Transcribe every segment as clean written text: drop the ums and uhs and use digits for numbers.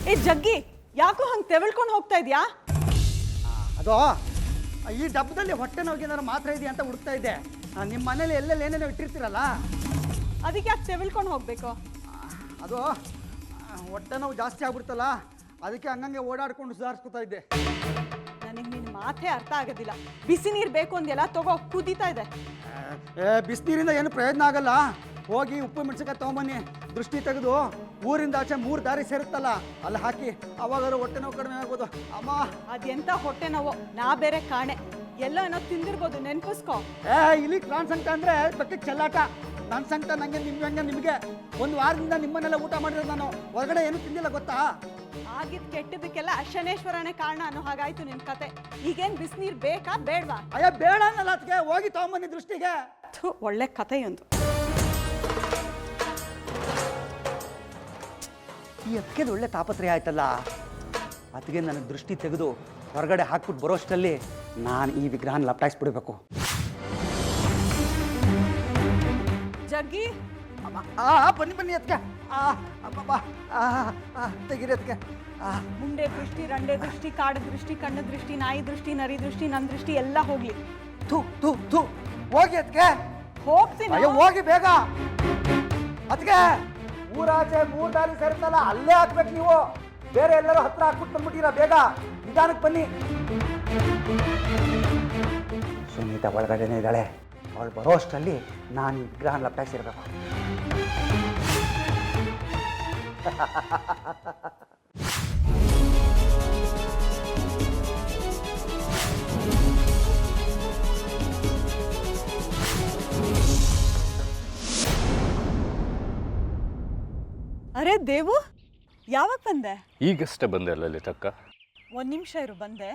ಏ ಜಗ್ಗಿ, ಯಾಕೋ ಹಂಗೆ ತೆವಳ್ಕೊಂಡು ಹೋಗ್ತಾ ಇದೆಯಾ? ಅದು ಈ ಡಬ್ಬದಲ್ಲಿ ಹೊಟ್ಟೆ ನೋವಿಗೆ ಏನಾದ್ರು ಮಾತ್ರ ಇದೆಯಾ ಅಂತ ಹುಡುಕ್ತಾ ಇದ್ದೆ. ನಿಮ್ಮ ಮನೇಲಿ ಎಲ್ಲೆಲ್ಲಿ ಏನೇನೋ ಇಟ್ಟಿರ್ತೀರಲ್ಲ, ಅದಕ್ಕೆ ಯಾಕೆ ತೆವಳ್ಕೊಂಡು ಹೋಗ್ಬೇಕು? ಅದು ಹೊಟ್ಟೆ ನೋವು ಜಾಸ್ತಿ ಆಗ್ಬಿಡ್ತಲ್ಲ, ಅದಕ್ಕೆ ಹಂಗಂಗೆ ಓಡಾಡ್ಕೊಂಡು ಸುಧಾರಿಸ್ಕೊತಾ ಇದ್ದೆ. ನನಗೆ ನಿನ್ನ ಮಾತೇ ಅರ್ಥ ಆಗೋದಿಲ್ಲ. ಬಿಸಿ ನೀರು ಬೇಕು ಅಂದೆಲ್ಲ, ತಗೋ, ಕುದೀತಾ ಇದೆ. ಬಿಸಿನೀರಿಂದ ಏನು ಪ್ರಯೋಜನ ಆಗಲ್ಲ. ಹೋಗಿ ಉಪ್ಪು ಮೆಣಸಿನಕಾಯಿ ತೊಗೊಂಬನ್ನಿ, ದೃಷ್ಟಿ ತೆಗೆದು ಊರಿಂದ ಆಚೆ 3 ದಾರಿ ಸೇರುತ್ತಲ್ಲ ಅಲ್ಲಿ ಹಾಕಿ, ಅವಾಗಾದ್ರೂ ಹೊಟ್ಟೆ ನೋವು ಕಡಿಮೆ ಆಗ್ಬೋದು. ಅಮ್ಮ, ಅದೆಂತ ಹೊಟ್ಟೆ ನೋವು, ನಾ ಬೇರೆ ಕಾಣೆ. ಎಲ್ಲೋ ಏನೋ ತಿಂದಿರ್ಬೋದು, ನೆನ್ಪಿಸ್ಕೊ. ಇಲ್ಲಿ ಕಾಣ್ ಸಂಕಟ ಅಂದರೆ ಬಗ್ಗೆ ಚೆಲ್ಲಾಟ. ನನ್ನ ಸಂಕಟ ನನಗೆ, ನಿಮಗೆ 1 ವಾರದಿಂದ ನಿಮ್ಮನ್ನೆಲ್ಲ ಊಟ ಮಾಡಿರೋದು ನಾನು. ಹೊರಗಡೆ ಏನು ತಿಂದಿಲ್ಲ ಗೊತ್ತಾ? ಆಗಿದ್ ಕೆಟ್ಟದಕ್ಕೆಲ್ಲ ಶನೇಶ್ವರನೇ ಕಾರಣ ಅನ್ನೋ ಹಾಗಾಯ್ತು ನಿನ್ ಕತೆ. ಈಗೇನ್ ಬಿಸಿನೀರು ಬೇಕಾ ಬೇಡವಾ? ಅಯ್ಯ ಬೇಡ ಅನ್ನಲ್ಲ, ಅದಕ್ಕೆ ಹೋಗಿ ತಗೊಂಬನ್ನಿ ದೃಷ್ಟಿಗೆ. ಒಳ್ಳೆ ಕಥೆಯೊಂದು. ಈ ಅದಕ್ಕೆ ಒಳ್ಳೆ ತಾಪತ್ರಯ ಆಯ್ತಲ್ಲ, ಅದಕ್ಕೆ ನನಗೆ ದೃಷ್ಟಿ ತೆಗೆದು ಹೊರಗಡೆ ಹಾಕ್ಬಿಟ್ಟು ಬರೋಷ್ಟರಲ್ಲಿ ನಾನು ಈ ವಿಗ್ರಹನ ಲಪ್ಟಾಯಿಸ್ಬಿಡ್ಬೇಕು. ಜಗ್ಗಿ, ಬನ್ನಿ ಅದಕ್ಕೆ. ತೆಗೀರಿ ಅದಕ್ಕೆ. ಮುಂಡೆ ದೃಷ್ಟಿ, ರಂಡೆ ದೃಷ್ಟಿ, ಕಾಡ ದೃಷ್ಟಿ, ಕಣ್ಣ ದೃಷ್ಟಿ, ನಾಯಿ ದೃಷ್ಟಿ, ನರಿ ದೃಷ್ಟಿ, ನನ್ನ ದೃಷ್ಟಿ ಎಲ್ಲ ಹೋಗ್ಲಿ. ಹೋಗಿ ಅದಕ್ಕೆ. ಹೋಗ್ತೀನಿ. ಅಯ್ಯೋ ಹೋಗಿ ಬೇಗ. ಅದಕ್ಕೆ ಊರಾಚೆ 3 ದಾರಿ ಸೇರುತ್ತಲ್ಲ ಅಲ್ಲೇ ಹಾಕ್ಬೇಕು ನೀವು. ಬೇರೆ ಎಲ್ಲರೂ ಹತ್ರ ಹಾಕ್ಬಿಟ್ಟು ಬಂದ್ಬಿಟ್ಟಿರ. ಬೇಗ ನಿಧಾನಕ್ಕೆ ಬನ್ನಿ. ಸುನೀತಾ ಒಳಗಡೆನೇ ಇದ್ದಾಳೆ. ಅವಳು ಬರೋ ಅಷ್ಟರಲ್ಲಿ ನಾನು ಈ ವಿಗ್ರಹ ಲಪ್ಟಾಯಿಸಿರ್ಬೇಕು. ಅರೆ ದೇವು, ಯಾವಾಗ ಬಂದೆ? ಈಗಷ್ಟೇ ಬಂದೆ ಲಲಿತಕ್ಕ. 1 ನಿಮಿಷ ಇರು, ಬಂದೆ.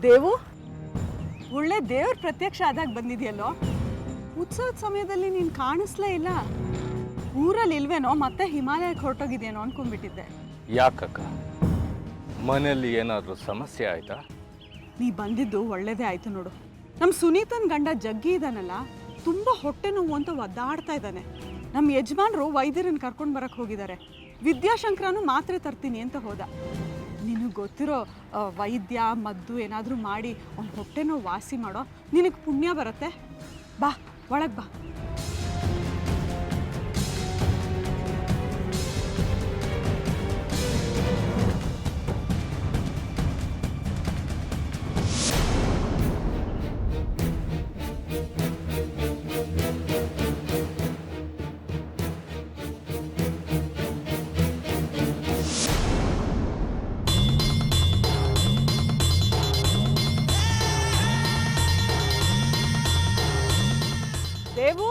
ದೇವು, ಒಳ್ಳೆ ದೇವ್ರ ಪ್ರತ್ಯಕ್ಷ ಆದಾಗ ಬಂದಿದೆಯಲ್ಲೋ. ಉತ್ಸವದ ಸಮಯದಲ್ಲಿ ನೀನು ಕಾಣಿಸ್ಲೇ ಇಲ್ಲ. ಊರಲ್ಲಿ ಇಲ್ವೇನೋ, ಮತ್ತೆ ಹಿಮಾಲಯಕ್ಕೆ ಹೊರಟೋಗಿದೆಯೇನೋ ಅನ್ಕೊಂಡ್ಬಿಟ್ಟಿದ್ದೆ. ಯಾಕಕ್ಕ, ಮನೆಯಲ್ಲಿ ಏನಾದರೂ ಸಮಸ್ಯೆ ಆಯ್ತಾ? ನೀ ಬಂದಿದ್ದು ಒಳ್ಳೇದೇ ಆಯ್ತು ನೋಡು. ನಮ್ಮ ಸುನೀತನ ಗಂಡ ಜಗ್ಗಿ ಇದ್ದಾನಲ್ಲ, ತುಂಬ ಹೊಟ್ಟೆ ನೋವು ಅಂತ ಒದ್ದಾಡ್ತಾ ಇದ್ದಾನೆ. ನಮ್ಮ ಯಜಮಾನ್ರು ವೈದ್ಯರನ್ನು ಕರ್ಕೊಂಡು ಬರಕ್ಕೆ ಹೋಗಿದ್ದಾರೆ. ವಿದ್ಯಾಶಂಕರನು ಮಾತ್ರೆ ತರ್ತೀನಿ ಅಂತ ಹೋದ. ನಿನಗೆ ಗೊತ್ತಿರೋ ವೈದ್ಯ ಮದ್ದು ಏನಾದರೂ ಮಾಡಿ ಅವ್ನ ಹೊಟ್ಟೆ ನೋವು ವಾಸಿ ಮಾಡೋ, ನಿನಗೆ ಪುಣ್ಯ ಬರುತ್ತೆ. ಬಾ, ಒಳಗೆ ಬಾ. ದೇವು,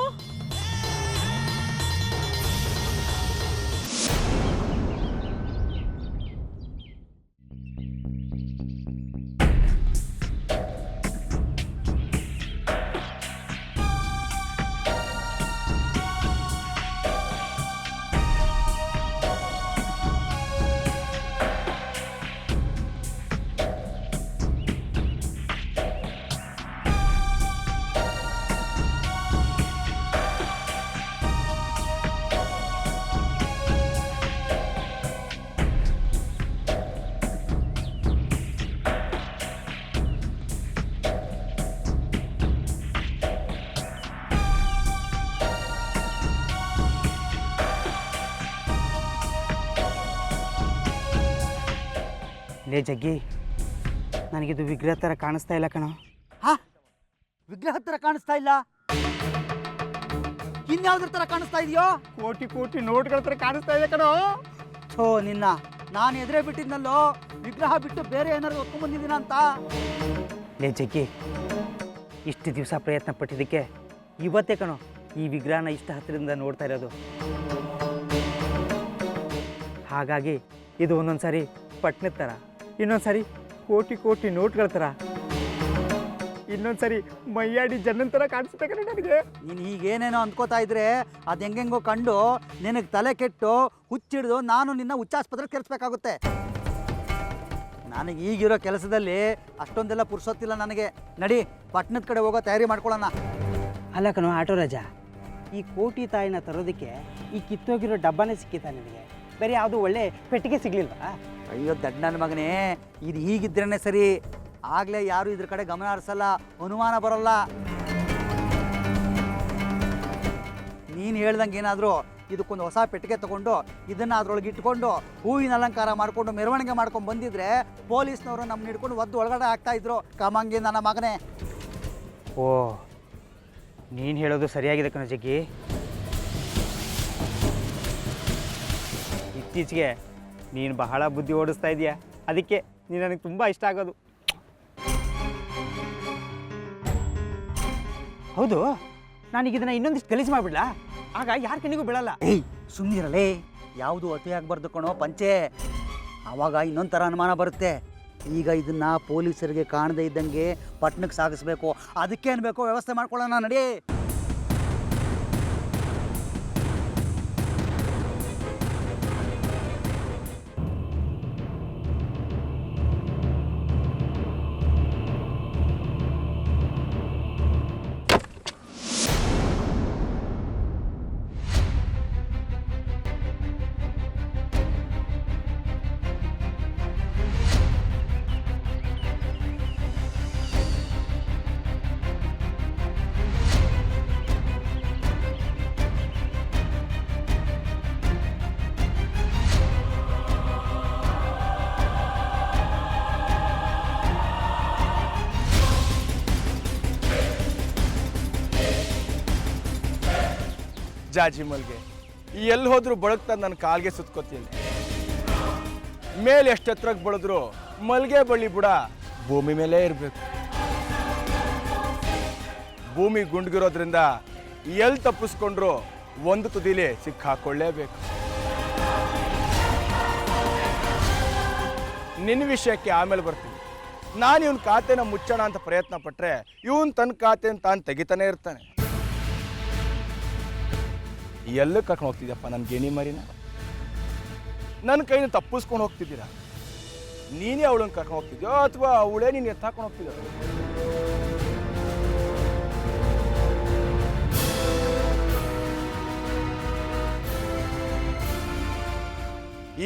ಲೇ ಜಗ್ಗಿ, ನನಗಿದು ವಿಗ್ರಹ ಥರ ಕಾಣಿಸ್ತಾ ಇಲ್ಲ ಕಣೋ. ವಿಗ್ರಹ ಥರ ಕಾಣಿಸ್ತಾ ಇಲ್ಲ, ಇನ್ಯಾವ್ದ್ರ ಥರ ಕಾಣಿಸ್ತಾ ಇದೆಯೋ? ಕೋಟಿ ಕೋಟಿ ನೋಟ್ಗಳ ಥರ ಕಾಣಿಸ್ತಾ ಇದೆ ಕಣೋ. ಥೋ ನಿನ್ನ, ನಾನು ಎದುರೇ ಬಿಟ್ಟಿದ್ನಲ್ಲೋ, ವಿಗ್ರಹ ಬಿಟ್ಟು ಬೇರೆ ಏನಾದ್ರು ಒತ್ಕೊಂಡ್ಬಂದಿದ್ದೀನ ಅಂತ. ಲೇ ಜಗ್ಗಿ, ಇಷ್ಟು ದಿವಸ ಪ್ರಯತ್ನ ಪಟ್ಟಿದ್ದಕ್ಕೆ ಇವತ್ತೇ ಕಣೋ ಈ ವಿಗ್ರಹನ ಇಷ್ಟು ಹತ್ತಿರದಿಂದ ನೋಡ್ತಾ ಇರೋದು. ಹಾಗಾಗಿ ಇದು ಒಂದೊಂದು ಸಾರಿ ಪಟ್ನದ ಥರ, ಇನ್ನೊಂದು ಸಾರಿ ಕೋಟಿ ಕೋಟಿ ನೋಟ್ಗಳ ಥರ, ಇನ್ನೊಂದು ಸರಿ ಮೈಯಾಡಿ ಜನನ ಥರ ಕಾಣಿಸುತ್ತೆ ಕಣೆ ನನಗೆ. ನೀನು ಈಗೇನೇನೋ ಅಂದ್ಕೋತಾ ಇದ್ರೆ ಅದು ಹೆಂಗೆಂಗೋ ಕಂಡು ನಿನಗೆ ತಲೆ ಕೆಟ್ಟು ಹುಚ್ಚಿಡ್ದು ನಾನು ನಿನ್ನ ಹುಚ್ಚಾಸ್ಪತ್ರೆಗೆ ಸೇರಿಸ್ಬೇಕಾಗುತ್ತೆ. ನನಗೆ ಈಗಿರೋ ಕೆಲಸದಲ್ಲಿ ಅಷ್ಟೊಂದೆಲ್ಲ ಪುರ್ಸೊತ್ತಿಲ್ಲ ನನಗೆ. ನಡಿ, ಪಟ್ಟಣದ ಕಡೆ ಹೋಗೋ ತಯಾರಿ ಮಾಡ್ಕೊಳ್ಳೋಣ. ಅಲ್ಲ ಕಣೋ ಆಟೋ ರಾಜ, ಈ ಕೋಟಿ ತಾಯಿನ ತರೋದಕ್ಕೆ ಈ ಕಿತ್ತೋಗಿರೋ ಡಬ್ಬನೇ ಸಿಕ್ಕಿತ ನಿನಗೆ, ಬೇರೆ ಯಾವುದು ಒಳ್ಳೆ ಪೆಟ್ಟಿಗೆ ಸಿಗ್ಲಿಲ್ವಾ? ಅಯ್ಯೋ ದಡ್ಡ ನನ್ನ ಮಗನೇ, ಇದು ಹೀಗಿದ್ರೇ ಸರಿ. ಆಗಲೇ ಯಾರು ಇದ್ರ ಕಡೆ ಗಮನ ಹರಿಸಲ್ಲ, ಅನುಮಾನ ಬರೋಲ್ಲ. ನೀನು ಹೇಳ್ದಂಗೆ ಏನಾದರೂ ಇದಕ್ಕೊಂದು ಹೊಸ ಪೆಟ್ಟಿಗೆ ತೊಗೊಂಡು ಇದನ್ನು ಅದರೊಳಗೆ ಇಟ್ಕೊಂಡು ಹೂವಿನ ಅಲಂಕಾರ ಮಾಡಿಕೊಂಡು ಮೆರವಣಿಗೆ ಮಾಡ್ಕೊಂಡು ಬಂದಿದ್ರೆ ಪೊಲೀಸ್ನವರು ನಮ್ಮನ್ನ ಹಿಡ್ಕೊಂಡು ಒದ್ದು ಒಳಗಡೆ ಹಾಕ್ತಾಯಿದ್ರು. ಕಾಮಂಗಿ ನನ್ನ ಮಗನೇ. ಓ, ನೀನು ಹೇಳೋದು ಸರಿಯಾಗಿದೆ ಕಣೋ ಜಗ್ಗಿ. ಇತ್ತೀಚೆಗೆ ನೀನು ಬಹಳ ಬುದ್ಧಿ ಓಡಿಸ್ತಾ ಇದೆಯಾ, ಅದಕ್ಕೆ ನೀನು ನನಗೆ ತುಂಬ ಇಷ್ಟ ಆಗೋದು. ಹೌದು, ನಾನೀಗ ಇದನ್ನು ಇನ್ನೊಂದಿಷ್ಟು ಗಲೀಜು ಮಾಡಿಬಿಡ್ಲಾ? ಆಗ ಯಾರ ಕಣ್ಣಿಗೂ ಬೀಳಲ್ಲ. ಏಯ್ ಸುಮ್ಮನಿರಲೇ, ಯಾವುದು ಅತಿ ಆಗ್ಬಾರ್ದು ಕಣೋ ಪಂಚೆ. ಆವಾಗ ಇನ್ನೊಂದು ಥರ ಅನುಮಾನ ಬರುತ್ತೆ. ಈಗ ಇದನ್ನು ಪೊಲೀಸರಿಗೆ ಕಾಣದೇ ಇದ್ದಂಗೆ ಪಟ್ಟಣಕ್ಕೆ ಸಾಗಿಸ್ಬೇಕು. ಅದಕ್ಕೆ ಅನ್ಬೇಕು ವ್ಯವಸ್ಥೆ ಮಾಡ್ಕೊಳ್ಳೋಣ, ನಡಿ. ಜಾಜಿ ಮಲ್ಗೆ ಎಲ್ಲಿ ಹೋದ್ರು ಬಳಗ್ತಾ ನನ್ನ ಕಾಲ್ಗೆ ಸುತ್ಕೋತೀನಿ. ಮೇಲೆ ಎಷ್ಟು ಹತ್ರಕ್ಕೆ ಬಳದ್ರು ಮಲ್ಗೆ ಬಳ್ಳಿ ಬುಡ ಭೂಮಿ ಮೇಲೆ ಇರಬೇಕು. ಭೂಮಿ ಗುಂಡ್ಗಿರೋದ್ರಿಂದ ಎಲ್ಲಿ ತಪ್ಪಿಸ್ಕೊಂಡ್ರು ಒಂದು ತುದಿಲಿ ಸಿಕ್ಕಾಕೊಳ್ಳೇಬೇಕು. ನಿನ್ನ ವಿಷಯಕ್ಕೆ ಆಮೇಲೆ ಬರ್ತೀನಿ. ನಾನು ಇವನ್ ಖಾತೆನ ಮುಚ್ಚೋಣ ಅಂತ ಪ್ರಯತ್ನ ಪಟ್ಟರೆ ಇವನ್ ತನ್ನ ಖಾತೆನ ತಾನು ತೆಗಿತಾನೆ ಇರ್ತಾನೆ. ಎಲ್ಲ ಕರ್ಕೊಂಡು ಹೋಗ್ತಿದ್ಯಪ್ಪ ನನ್ನ ಗೇಣಿ ಮರಿನ? ನನ್ನ ಕೈನ ತಪ್ಪಿಸ್ಕೊಂಡು ಹೋಗ್ತಿದ್ದೀರಾ? ನೀನೇ ಅವಳನ್ನು ಕರ್ಕೊಂಡು ಹೋಗ್ತಿದ್ಯೋ ಅಥವಾ ಅವಳೇ ನೀನು ಎತ್ತಾಕೊಂಡು ಹೋಗ್ತಿದ್ಯೋ?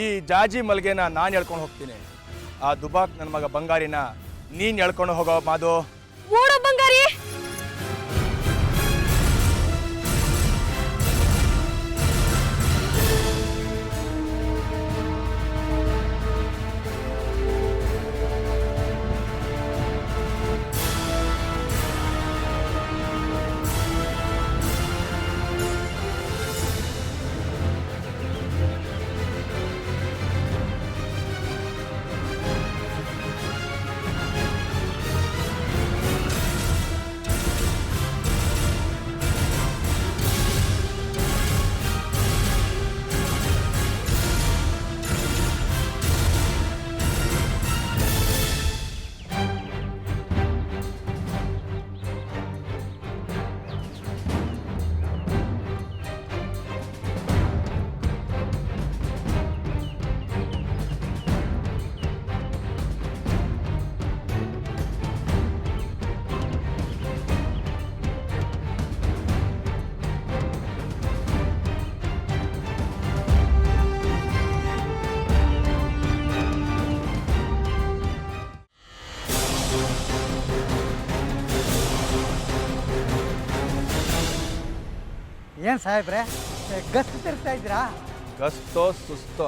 ಈ ಜಾಜಿ ಮಲ್ಗೆನ ನಾನು ಎಳ್ಕೊಂಡು ಹೋಗ್ತೀನಿ. ಆ ದುಬಾಕ್ ನನ್ನ ಮಗ ಬಂಗಾರಿನ ನೀನು ಎಳ್ಕೊಂಡು ಹೋಗೋ ಮಾದು. ಬಂಗಾರಿ ಏನು ಸಾಹೇಬ್ರೆ ಗಸ್ತು ತಿರ್ಸ್ತಾ ಇದ್ದೀರಾ? ಗಸ್ತೋ ಸುಸ್ತೋ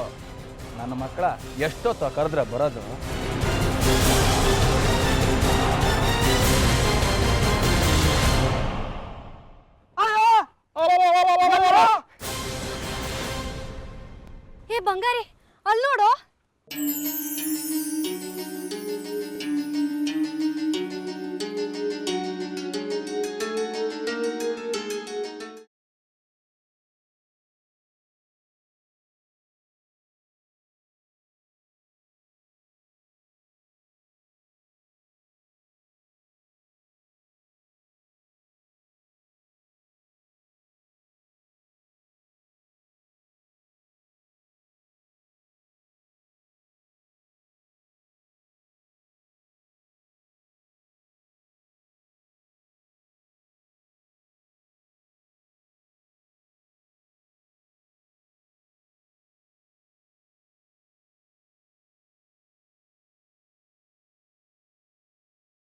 ನನ್ನ ಮಕ್ಕಳ ಎಷ್ಟೊತ್ತು ಕರೆದ್ರೆ ಬರೋದು?